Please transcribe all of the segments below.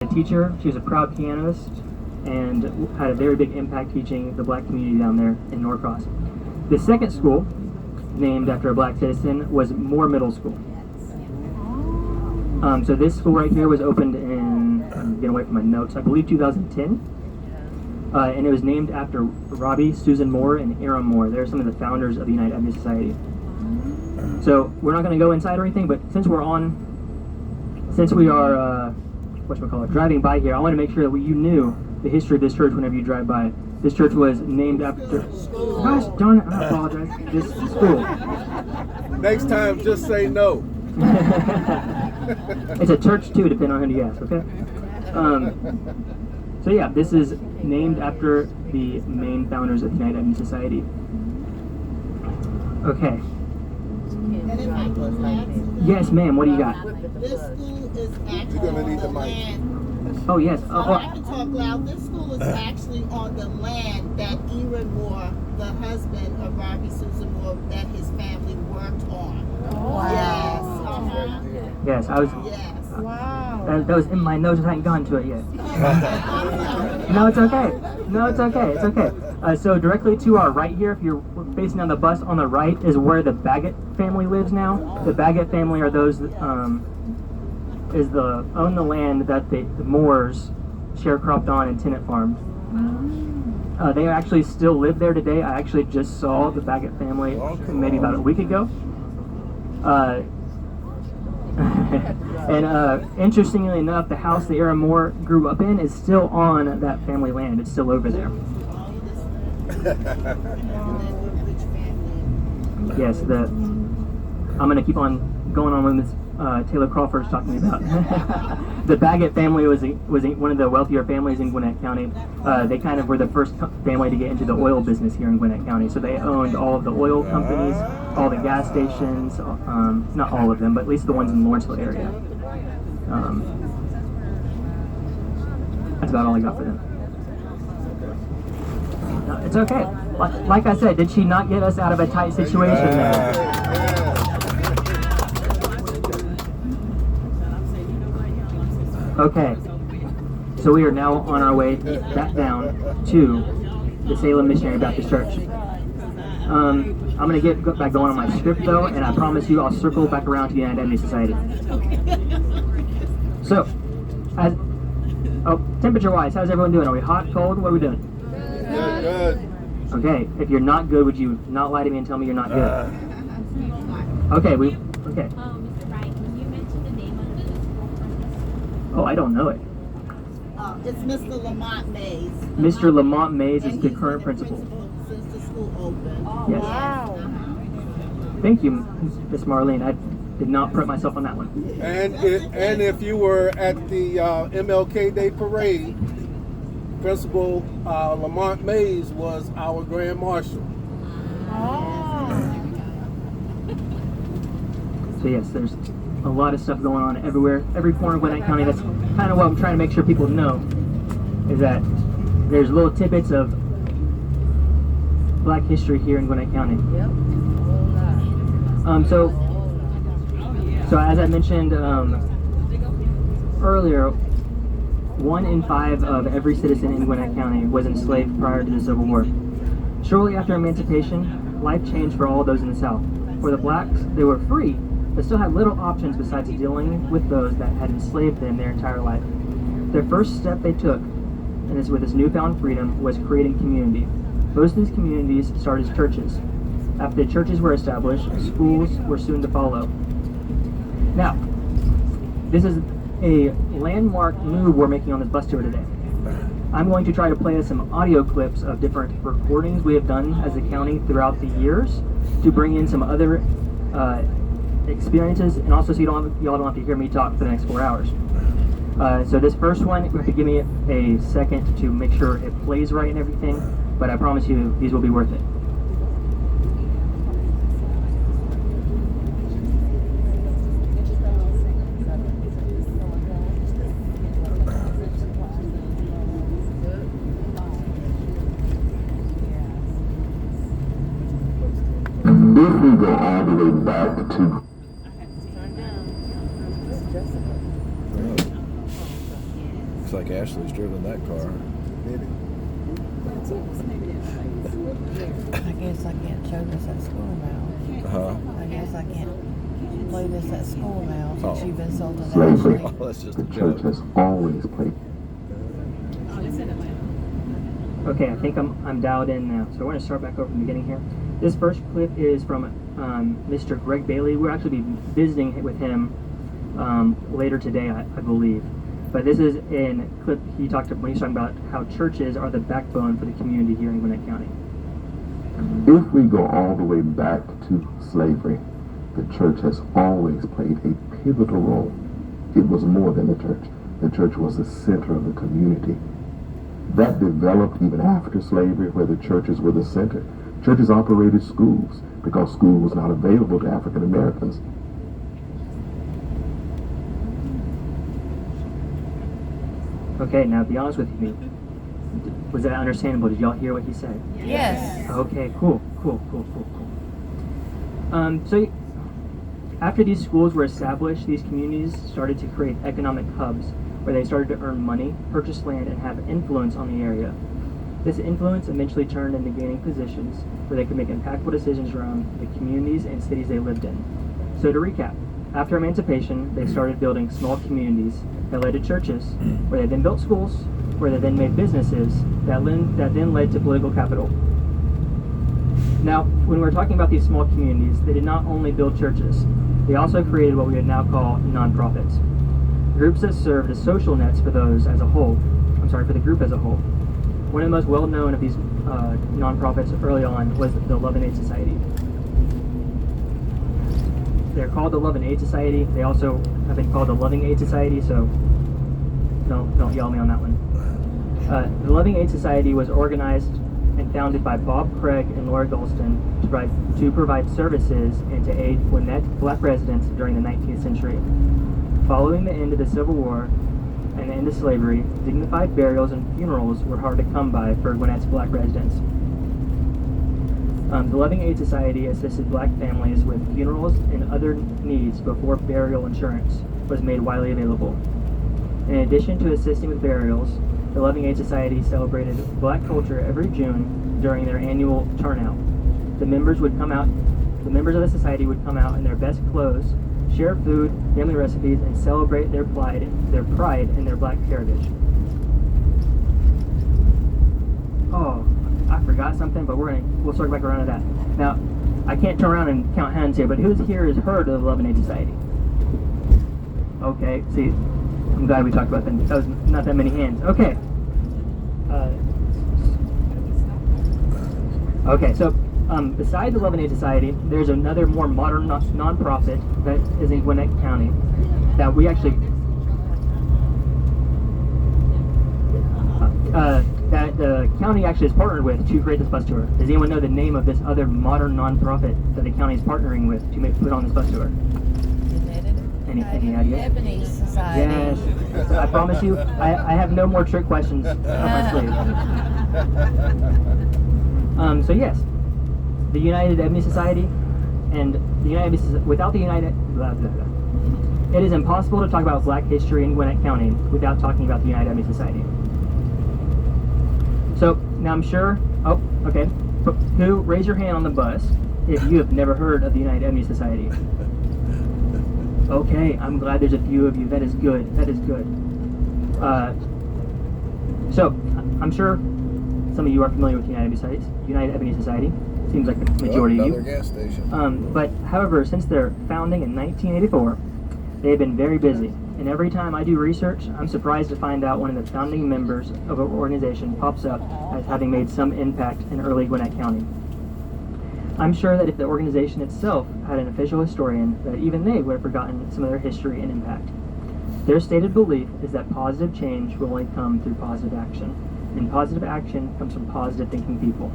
a teacher. She was a proud pianist and had a very big impact teaching the black community down there in Norcross. The second school, named after a black citizen, was Moore Middle School. So this school right here was opened in, I'm getting away from my notes, I believe 2010. And it was named after Robbie, Susan Moore, and Aaron Moore. They're some of the founders of the United Avenue Society. So we're not going to go inside or anything, but since we are driving by here, I want to make sure that you knew the history of this church whenever you drive by. This church was named after, gosh darn it, I apologize, this school. Next time, just say no. It's a church too, depending on who you ask, okay? So yeah, this is named after the main founders of the United Avenue Society. Okay. Yes, ma'am, what do you got? This school is actually You're gonna need the on mic. land. Oh yes. I can talk loud. This school is actually on the land that Aaron Moore, the husband of Robbie Susan Moore, that his family worked on. Wow. Yes. Yes, I was. Yes. Wow. That was in my notes. I hadn't gone to it yet. No, it's okay. No, it's okay. It's okay. So directly to our right here, if you're facing down the bus on the right, is where the Baggett family lives now. The Baggett family are those that, own the land that the Moores sharecropped on and tenant farmed. They actually still live there today. I actually just saw the Baggett family maybe about a week ago. And interestingly enough, the house that Aaron Moore grew up in is still on that family land. It's still over there. Yes, I'm going to keep on going on with this. Taylor Crawford's talking about. The Baggett family was one of the wealthier families in Gwinnett County. They kind of were the first family to get into the oil business here in Gwinnett County. So they owned all of the oil companies, all the gas stations, not all of them, but at least the ones in the Lawrenceville area. That's about all I got for them. No, it's okay. Like I said, did she not get us out of a tight situation there? Okay, so we are now on our way back down to the Salem Missionary Baptist Church. I'm going to get back going on my script though, and I promise you I'll circle back around to the United Avenue Society. So, temperature-wise, how's everyone doing? Are we hot, cold? What are we doing? Good. Okay, if you're not good, would you not lie to me and tell me you're not good? Okay, okay. Mr. Wright, can you mention the name of the school principal? Oh, I don't know it. It's Mr. Lamont Mays. Mr. Lamont Mays is And the he's current been principal. Since the school opened. Yes. Wow. Thank you, Miss Marlene. I did not prep myself on that one. And if you were at the MLK Day Parade, Principal Lamont Mays was our Grand Marshal. So yes, there's a lot of stuff going on everywhere, every corner of Gwinnett County. That's kind of what I'm trying to make sure people know, is that there's little tidbits of Black history here in Gwinnett County. So as I mentioned earlier, 1 in 5 of every citizen in Gwinnett County was enslaved prior to the Civil War. Shortly after emancipation, life changed for all those in the South. For the blacks, they were free, but still had little options besides dealing with those that had enslaved them their entire life. Their first step they took, and this with this newfound freedom, was creating community. Most of these communities started as churches. After the churches were established, schools were soon to follow. Now, this is a landmark move we're making on this bus tour today. I'm going to try to play us some audio clips of different recordings we have done as a county throughout the years to bring in some other experiences, and also so y'all don't have to hear me talk for the next 4 hours. So this first one, you have to give me a second to make sure it plays right and everything, but I promise you these will be worth it. If we go all the way back to Looks like Ashley's driven that car. Did it? I guess I can't show this at school now. Uh-huh. I guess I can't play this at school now since Oh. you've insulted Slavery. Ashley. Oh, that's just The a church joke. has always played. Okay, I think I'm dialed in now. So we're going to start back over from the beginning here. This first clip is from Mr. Greg Bailey. We'll actually be visiting with him later today, I believe. But this is a clip he talked about when he's talking about how churches are the backbone for the community here in Gwinnett County. If we go all the way back to slavery, the church has always played a pivotal role. It was more than the church. The church was the center of the community. That developed even after slavery, where the churches were the center. Churches operated schools because school was not available to African Americans. Okay, now be honest with me. Was that understandable? Did y'all hear what he said? Yes. Okay, cool. So after these schools were established, these communities started to create economic hubs where they started to earn money, purchase land, and have influence on the area. This influence eventually turned into gaining positions where they could make impactful decisions around the communities and cities they lived in. So to recap, after emancipation, they started building small communities that led to churches, where they then built schools, where they then made businesses that then led to political capital. Now, when we're talking about these small communities, they did not only build churches, they also created what we would now call nonprofits. Groups that served as social nets for those as a whole. For the group as a whole. One of the most well-known of these nonprofits early on was the Love and Aid Society. They're called the Love and Aid Society. They also have been called the Loving Aid Society, so don't yell at me on that one. The Loving Aid Society was organized and founded by Bob Craig and Laura Golston to provide services and to aid Gwinnett black residents during the 19th century. Following the end of the Civil War and the end of slavery, dignified burials and funerals were hard to come by for Gwinnett's black residents. The Loving Aid Society assisted black families with funerals and other needs before burial insurance was made widely available. In addition to assisting with burials, the Loving Aid Society celebrated black culture every June during their annual turnout. The members of the society would come out in their best clothes, share food, family recipes, and celebrate their pride in their black heritage. Oh, I forgot something, but we'll circle back around to that. Now, I can't turn around and count hands here, but who's here has heard of the Love and Aid Society? Okay, see, I'm glad we talked about that. That was not that many hands. Okay. So beside the Love and Aid Society, there's another more modern nonprofit that is in Gwinnett County that we actually that the county actually is partnered with to create this bus tour. Does anyone know the name of this other modern nonprofit that the county is partnering with to put on this bus tour? Any ideas? Ebony Society. Yes. I promise you, I have no more trick questions up my sleeve. So yes, the United Ebony Society, and the United without the United blah blah blah. It is impossible to talk about Black history in Gwinnett County without talking about the United Ebony Society. So now I'm sure. Oh, okay. Who raise your hand on the bus if you have never heard of the United Ebony Society? Okay, I'm glad there's a few of you. That is good. That is good. So I'm sure some of you are familiar with the United Ebony Society. Seems like the majority of you. Another gas station. But however, since their founding in 1984, they have been very busy. And every time I do research, I'm surprised to find out one of the founding members of an organization pops up as having made some impact in early Gwinnett County. I'm sure that if the organization itself had an official historian, that even they would have forgotten some of their history and impact. Their stated belief is that positive change will only come through positive action, and positive action comes from positive thinking people.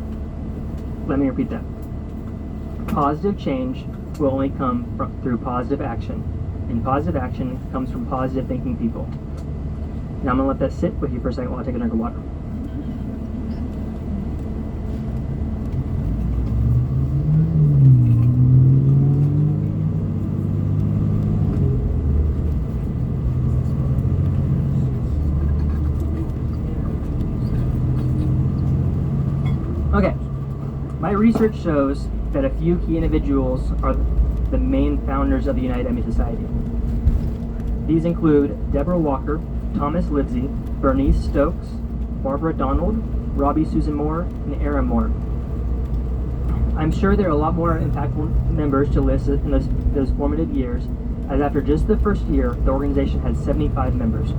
Let me repeat that. Positive change will only come through positive action, and positive action comes from positive thinking people. Now I'm going to let that sit with you for a second while I take a drink of water. research shows that a few key individuals are the main founders of the United ME Society. These include Deborah Walker, Thomas Livesey, Bernice Stokes, Barbara Donald, Robbie Susan Moore, and Aaron Moore. I'm sure there are a lot more impactful members to list in those formative years, as after just the first year, the organization had 75 members.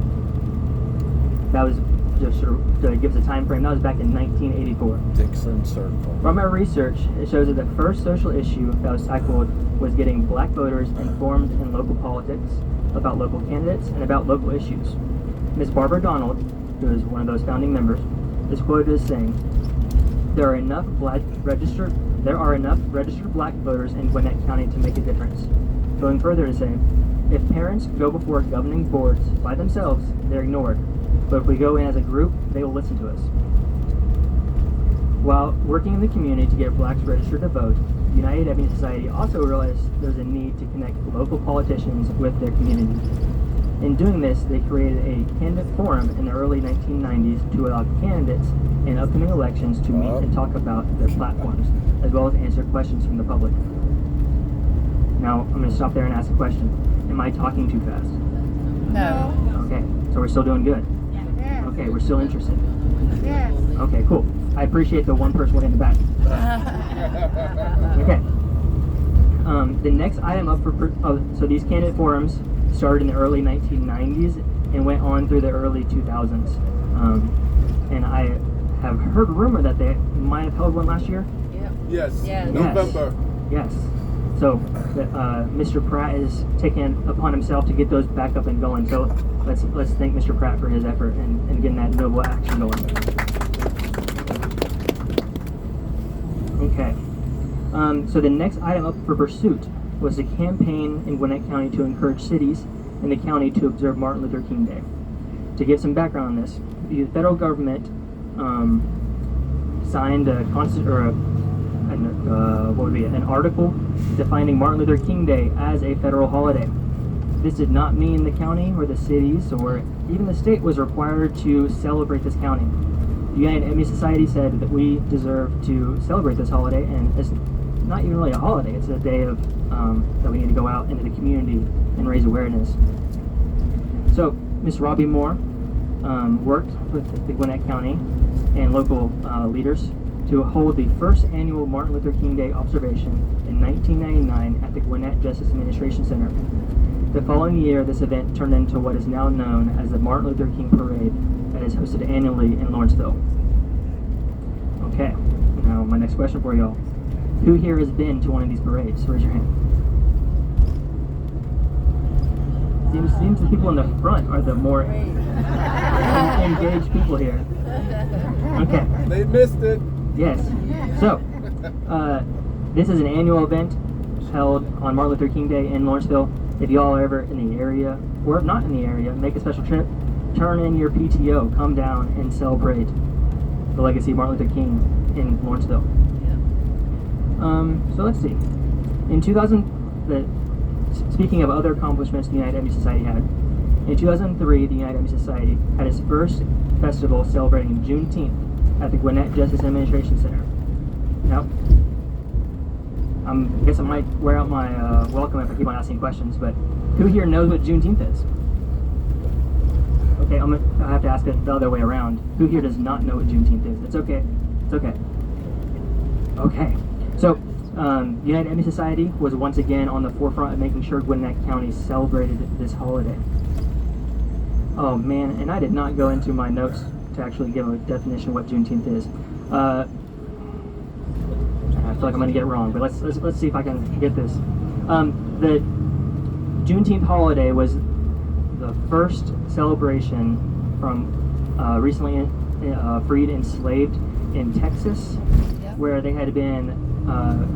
That was just sort of to give us a time frame. That was back in 1984. Dixon Circle. From our research, it shows that the first social issue that was tackled was getting black voters informed in local politics, about local candidates, and about local issues. Ms. Barbara Donald, who is one of those founding members, is quoted as saying, there are enough registered black voters in Gwinnett County to make a difference. Going further to say, if parents go before governing boards by themselves, they're ignored. But if we go in as a group, they will listen to us. While working in the community to get blacks registered to vote, the United Ebony Society also realized there's a need to connect local politicians with their community. In doing this, they created a candidate forum in the early 1990s to allow candidates in upcoming elections to meet and talk about their platforms, as well as answer questions from the public. Now, I'm going to stop there and ask a question. Am I talking too fast? No. Okay, so we're still doing good. Yes. Okay, we're still interested. Yes. Okay, cool. I appreciate the one person way in the back. Okay. The next item up so these candidate forums started in the early 1990s and went on through the early 2000s. And I have heard rumor that they might have held one last year. Yes. Yes. November. Yes. So Mr. Pratt is taking upon himself to get those back up and going. So let's thank Mr. Pratt for his effort and getting that noble action going. Okay. So the next item up for pursuit was a campaign in Gwinnett County to encourage cities in the county to observe Martin Luther King Day. To give some background on this, the federal government signed an article defining Martin Luther King Day as a federal holiday. This did not mean the county or the cities or even the state was required to celebrate this county. The United Ebony Society said that we deserve to celebrate this holiday, and it's not even really a holiday. It's a day of that we need to go out into the community and raise awareness. So, Ms. Robbie Moore worked with the Gwinnett County and local leaders to hold the first annual Martin Luther King Day observation in 1999 at the Gwinnett Justice Administration Center. The following year, this event turned into what is now known as the Martin Luther King Parade that is hosted annually in Lawrenceville. Okay, now my next question for y'all. Who here has been to one of these parades? Raise your hand. Seems the people in the front are the more engaged people here. Okay. They missed it. Yes. So, this is an annual event held on Martin Luther King Day in Lawrenceville. If y'all are ever in the area, or if not in the area, make a special trip, turn in your PTO, come down and celebrate the legacy of Martin Luther King in Lawrenceville. So let's see. In 2000, speaking of other accomplishments the United Ebony Society had, in 2003, the United Ebony Society had its first festival celebrating Juneteenth at the Gwinnett Justice Administration Center. Now, I guess I might wear out my welcome if I keep on asking questions, but who here knows what Juneteenth is? Okay, I have to ask it the other way around. Who here does not know what Juneteenth is? It's okay. It's okay. Okay. So, United Ebony Society was once again on the forefront of making sure Gwinnett County celebrated this holiday. Oh man, and I did not go into my notes to actually give a definition of what Juneteenth is. I feel like I'm going to get it wrong, but let's see if I can get this. The Juneteenth holiday was the first celebration from recently freed enslaved in Texas, where they had been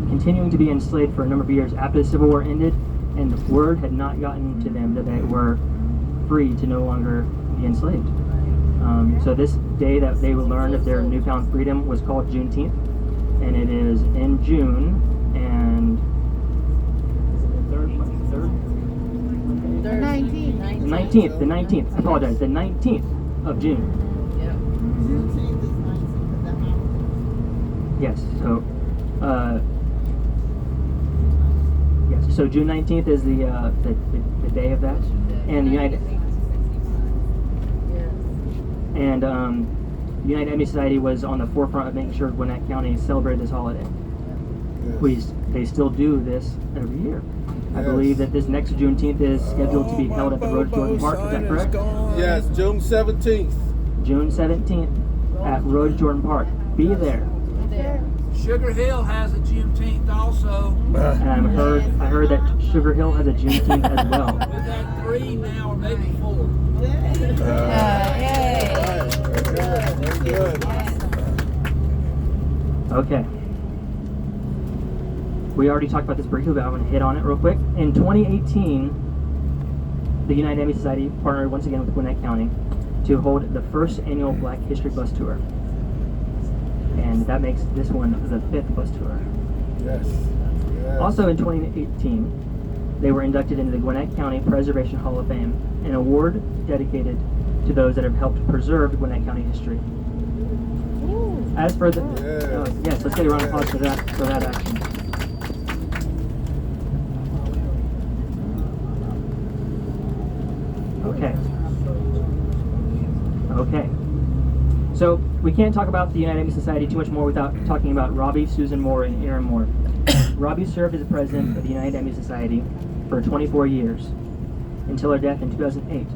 continuing to be enslaved for a number of years after the Civil War ended, and the word had not gotten to them that they were free to no longer be enslaved. So this day that they learned of their newfound freedom was called Juneteenth, and it is in June, and The 19th. the 19th, I apologize, the 19th of June. Juneteenth is 19th of the holiday. Yes, so Yes. So June 19th is the day of that, and the United Emmy Society was on the forefront of making sure Gwinnett County celebrated this holiday. They still do this every year. I believe that this next Juneteenth is scheduled to be held at the Rose Jordan Park. Is that correct? Yes, June 17th. June 17th at Rose Jordan Park. Be there. Sugar Hill has a Juneteenth also. And I heard that Sugar Hill has a Juneteenth as well. We've had 3 now, or maybe 4. Very good. Okay. We already talked about this briefly, but I'm going to hit on it real quick. In 2018, the United Emmy Society partnered once again with Gwinnett County to hold the first annual Black History Bus Tour. And that makes this one the 5th bus tour. Yes. Also in 2018, they were inducted into the Gwinnett County Preservation Hall of Fame, an award dedicated to those that have helped preserve Gwinnett County history. As for the yes, let's get a round of applause for that action. Okay. So we can't talk about the United Emmy Society too much more without talking about Robbie, Susan Moore, and Aaron Moore. Robbie served as president of the United Emmy Society for 24 years until her death in 2008,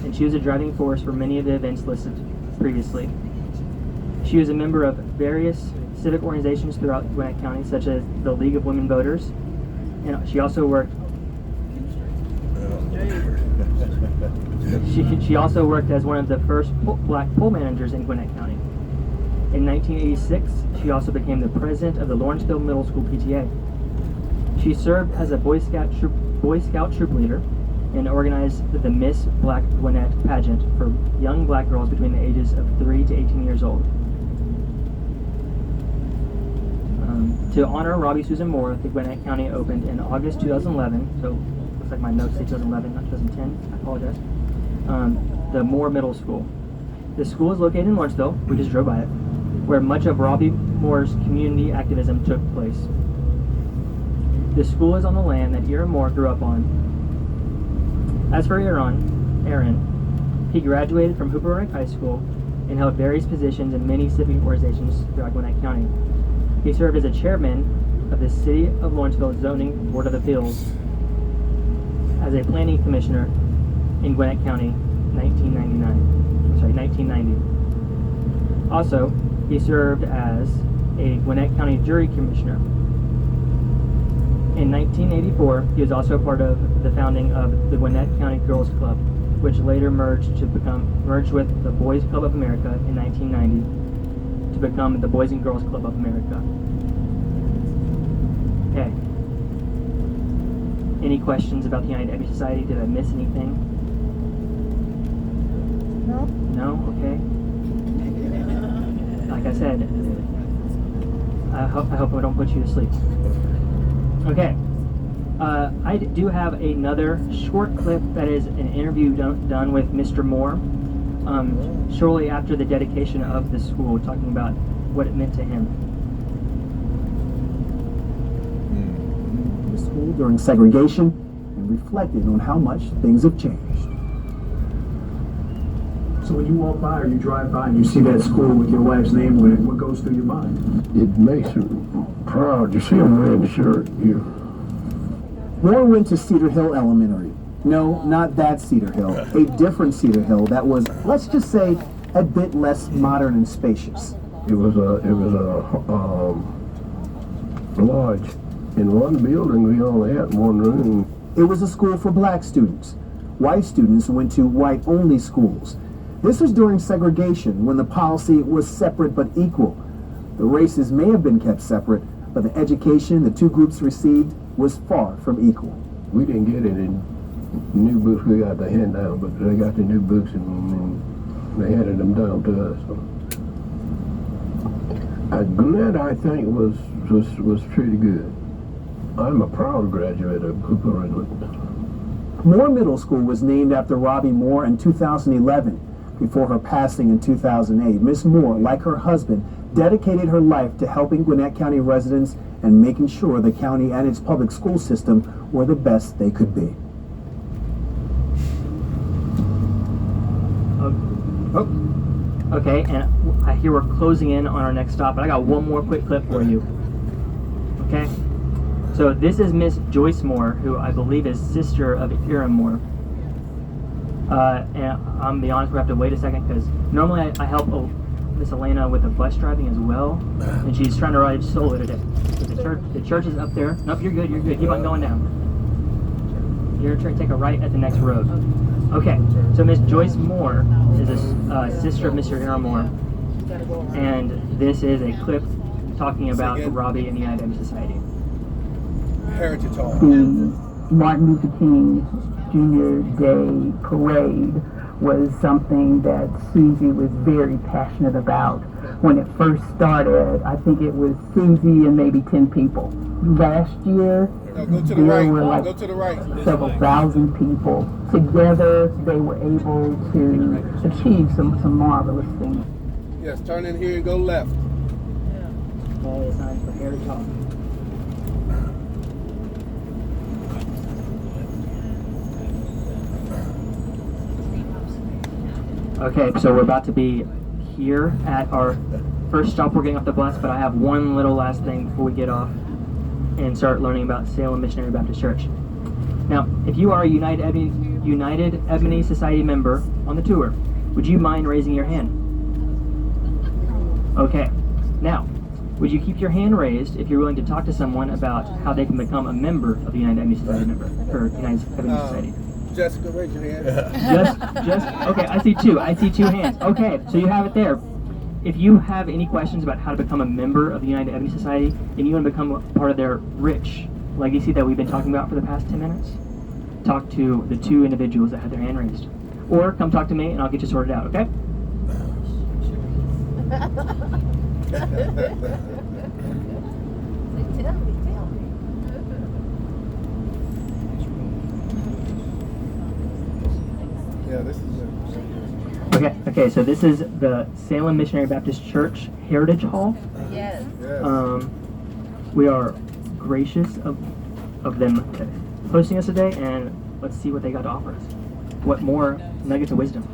and she was a driving force for many of the events listed previously. She was a member of various civic organizations throughout Gwinnett County, such as the League of Women Voters, and she also worked. She also worked as one of the first black poll managers in Gwinnett County. In 1986, she also became the president of the Lawrenceville Middle School PTA. She served as a Boy Scout troop leader and organized the Miss Black Gwinnett pageant for young black girls between the ages of 3 to 18 years old. To honor Robbie Susan Moore, the Gwinnett County opened in August 2011, so looks like my notes say 2011, not 2010, I apologize, the Moore Middle School. The school is located in Lawrenceville, we just drove by it, where much of Robbie Moore's community activism took place. The school is on the land that Aaron Moore grew up on. As for Aaron, he graduated from Hooper Rank High School and held various positions in many civic organizations throughout Gwinnett County. He served as a chairman of the City of Lawrenceville Zoning Board of Appeals, as a planning commissioner in Gwinnett County, 1990. Also, he served as a Gwinnett County jury commissioner. In 1984, he was also a part of the founding of the Gwinnett County Girls Club, which later merged with the Boys Club of America in 1990 to become the Boys and Girls Club of America. Okay. Any questions about the United Emmy Society? Did I miss anything? No? Okay. Like I said, I hope I don't put you to sleep. Okay. I do have another short clip that is an interview done with Mr. Moore shortly after the dedication of the school, talking about what it meant to him. The school during segregation and reflected on how much things have changed. So when you walk by or you drive by and you see that school with your wife's name on it, what goes through your mind? It makes you proud. You see him wearing the shirt. Moore went to Cedar Hill Elementary. No, not that Cedar Hill. A different Cedar Hill that was, let's just say, a bit less modern and spacious. It was a lodge. In one building, we only had one room. It was a school for black students. White students went to white-only schools. This was during segregation, when the policy was separate but equal. The races may have been kept separate, but the education the two groups received was far from equal. We didn't get any new books. We got the handout, but they got the new books and they handed them down to us. Gwinnett, I think, was pretty good. I'm a proud graduate of Hooper Inlet. Moore Middle School was named after Robbie Moore in 2011. Before her passing in 2008, Miss Moore, like her husband, dedicated her life to helping Gwinnett County residents and making sure the county and its public school system were the best they could be. Okay, and I hear we're closing in on our next stop, but I got one more quick clip for you. Okay? So this is Miss Joyce Moore, who I believe is sister of Erin Moore. And I'm gonna be honest, we have to wait a second because normally I help Miss Elena with the bus driving as well, and she's trying to ride solo today. So the church is up there. Nope, you're good. Keep on going down. You're trying to take a right at the next road. Okay, so Miss Joyce Moore is a sister of Mr. Aaron Moore, and this is a clip talking about Robbie and the United Avenue Society. Heritage Hall. The Martin Luther King Jr. Day parade was something that Susie was very passionate about. When it first started, I think it was Susie and maybe 10 people. Last year, No, go to the there right. were like Go to the right. several thousand people. Together, they were able to achieve some marvelous things. Yes, turn in here and go left. Okay, it's time for Heritage Hall. Okay, so we're about to be here at our first stop. We're getting off the bus, but I have one little last thing before we get off and start learning about Salem Missionary Baptist Church. Now, if you are a United Ebony Society member on the tour, would you mind raising your hand? Okay. Now, would you keep your hand raised if you're willing to talk to someone about how they can become a member of the United Ebony Society member, or United Ebony Society? Jessica, raise your hand. Okay, I see two hands. Okay, so you have it there. If you have any questions about how to become a member of the United Ebony Society, and you want to become a part of their rich legacy that we've been talking about for the past 10 minutes, talk to the two individuals that had their hand raised. Or come talk to me and I'll get you sorted out, okay? Tell me. Yeah, this is it. Okay, so this is the Salem Missionary Baptist Church Heritage Hall. Yes. Yes. We are gracious of them hosting us today, and let's see what they got to offer us. What more nuggets of wisdom.